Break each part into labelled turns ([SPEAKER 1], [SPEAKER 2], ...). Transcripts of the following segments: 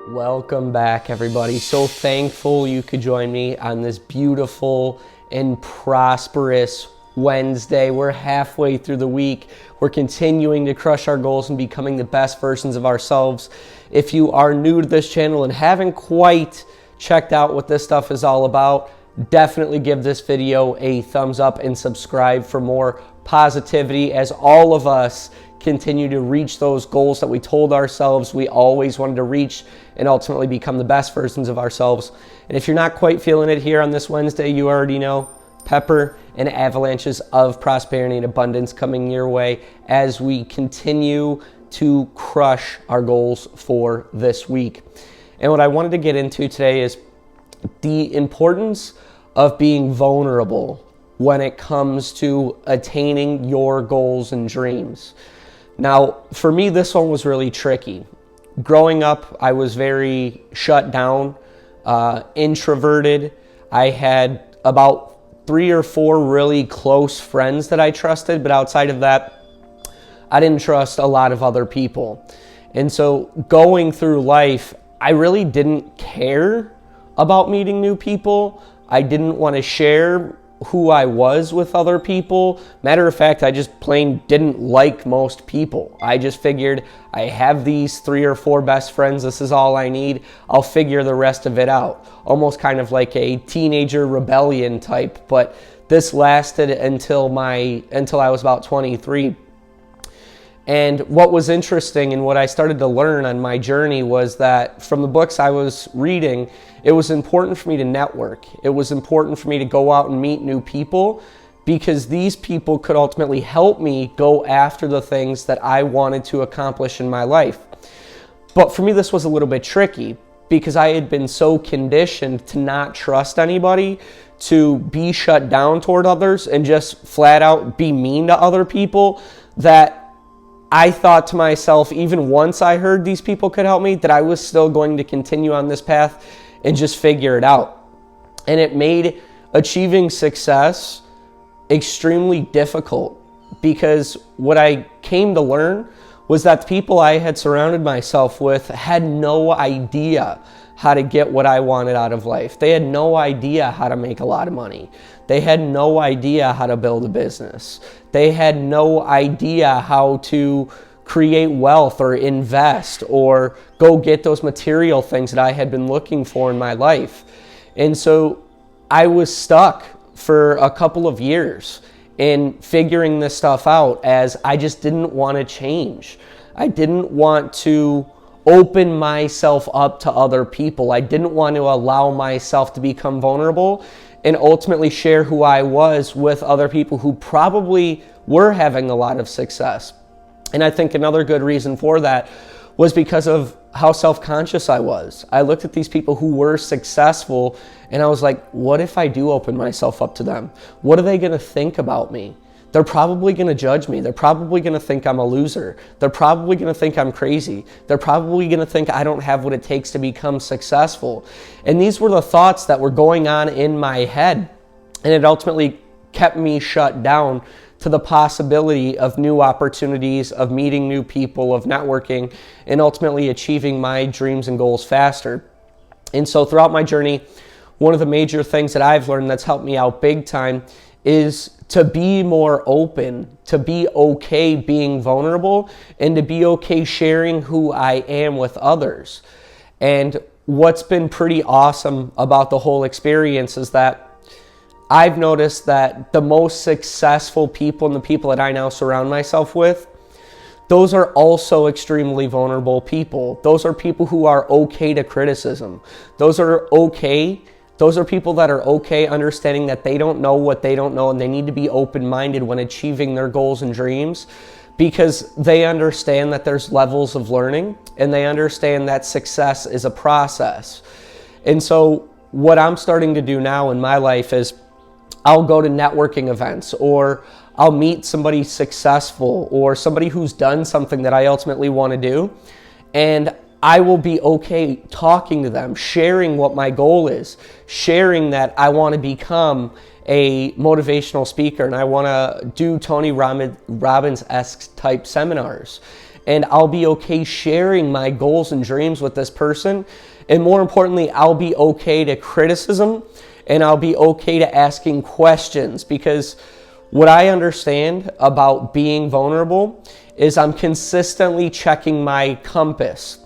[SPEAKER 1] Welcome back, everybody. So thankful you could join me on this beautiful and prosperous Wednesday. We're halfway through the week. We're continuing to crush our goals and becoming the best versions of ourselves. If you are new to this channel and haven't quite checked out what this stuff is all about, definitely give this video a thumbs up and subscribe for more positivity as all of us continue to reach those goals that we told ourselves we always wanted to reach and ultimately become the best versions of ourselves. And if you're not quite feeling it here on this Wednesday, you already know, pepper and avalanches of prosperity and abundance coming your way as we continue to crush our goals for this week. And what I wanted to get into today is the importance of being vulnerable when it comes to attaining your goals and dreams. Now, for me, this one was really tricky. Growing up, I was very shut down, introverted. I had about 3 or 4 really close friends that I trusted, but outside of that, I didn't trust a lot of other people. And so going through life, I really didn't care about meeting new people. I didn't want to share who I was with other people. Matter of fact, I just plain didn't like most people. I just figured I have these 3 or 4 best friends. This is all I need. I'll figure the rest of it out. Almost kind of like a teenager rebellion type, but this lasted until I was about 23. And what was interesting and what I started to learn on my journey was that from the books I was reading, it was important for me to network. It was important for me to go out and meet new people because these people could ultimately help me go after the things that I wanted to accomplish in my life. But for me, this was a little bit tricky because I had been so conditioned to not trust anybody, to be shut down toward others and just flat out be mean to other people, that I thought to myself, even once I heard these people could help me, that I was still going to continue on this path and just figure it out. And it made achieving success extremely difficult because what I came to learn was that the people I had surrounded myself with had no idea how to get what I wanted out of life. They had no idea how to make a lot of money. They had no idea how to build a business. They had no idea how to create wealth or invest or go get those material things that I had been looking for in my life. And so I was stuck for a couple of years in figuring this stuff out as I just didn't want to change. I didn't want to open myself up to other people. I didn't want to allow myself to become vulnerable and ultimately share who I was with other people who probably were having a lot of success. And I think another good reason for that was because of how self-conscious I was. I looked at these people who were successful and I was like, what if I do open myself up to them? What are they going to think about me? They're probably going to judge me. They're probably going to think I'm a loser. They're probably going to think I'm crazy. They're probably going to think I don't have what it takes to become successful. And these were the thoughts that were going on in my head. And it ultimately kept me shut down to the possibility of new opportunities, of meeting new people, of networking, and ultimately achieving my dreams and goals faster. And so throughout my journey, one of the major things that I've learned that's helped me out big time is to be more open, to be okay being vulnerable, and to be okay sharing who I am with others. And what's been pretty awesome about the whole experience is that I've noticed that the most successful people and the people that I now surround myself with, those are also extremely vulnerable people. Those are people who are okay to criticism. Those are people that are okay understanding that they don't know what they don't know and they need to be open-minded when achieving their goals and dreams because they understand that there's levels of learning and they understand that success is a process. And so what I'm starting to do now in my life is I'll go to networking events or I'll meet somebody successful or somebody who's done something that I ultimately want to do, and I will be okay talking to them, sharing what my goal is, sharing that I want to become a motivational speaker and I want to do Tony Robbins-esque type seminars. and I'll be okay sharing my goals and dreams with this person. And more importantly, I'll be okay to criticism, and I'll be okay to asking questions, because what I understand about being vulnerable is I'm consistently checking my compass.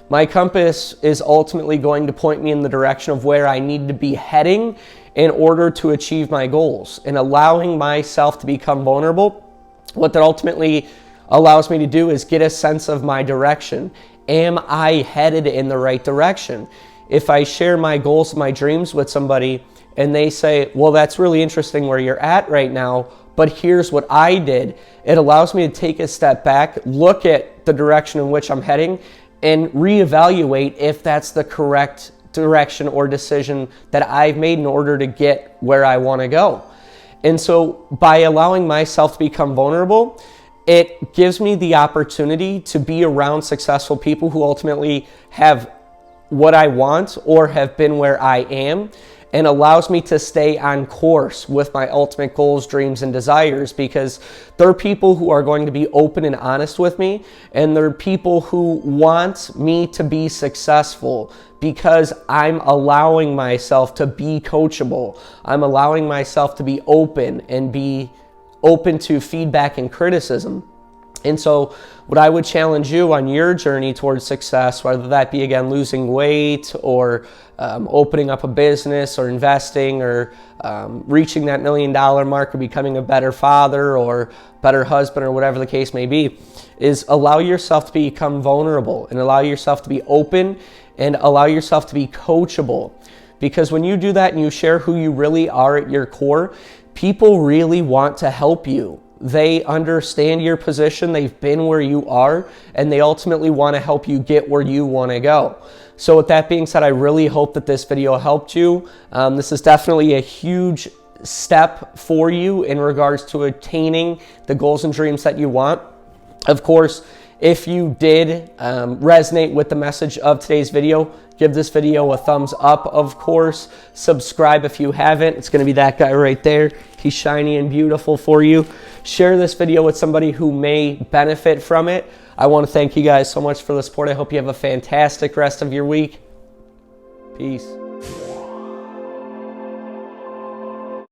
[SPEAKER 1] My compass is ultimately going to point me in the direction of where I need to be heading in order to achieve my goals. And allowing myself to become vulnerable, what that ultimately allows me to do is get a sense of my direction. Am I headed in the right direction? If I share my goals, my dreams with somebody, and they say, well, that's really interesting where you're at right now, but here's what I did. It allows me to take a step back, look at the direction in which I'm heading, and reevaluate if that's the correct direction or decision that I've made in order to get where I want to go. And so by allowing myself to become vulnerable, it gives me the opportunity to be around successful people who ultimately have what I want or have been where I am, and allows me to stay on course with my ultimate goals, dreams, and desires, because they're people who are going to be open and honest with me, and they're people who want me to be successful because I'm allowing myself to be coachable. I'm allowing myself to be open and be open to feedback and criticism. And so what I would challenge you on your journey towards success, whether that be, again, losing weight or opening up a business or investing or reaching that $1 million mark or becoming a better father or better husband or whatever the case may be, is allow yourself to become vulnerable and allow yourself to be open and allow yourself to be coachable. Because when you do that and you share who you really are at your core, people really want to help you. They understand your position, they've been where you are, and they ultimately want to help you get where you want to go. So with that being said, I really hope that this video helped you. This is definitely a huge step for you in regards to attaining the goals and dreams that you want. Of course, if you did resonate with the message of today's video, give this video a thumbs up, of course. Subscribe if you haven't. It's going to be that guy right there. He's shiny and beautiful for you. Share this video with somebody who may benefit from it. I want to thank you guys so much for the support. I hope you have a fantastic rest of your week. Peace.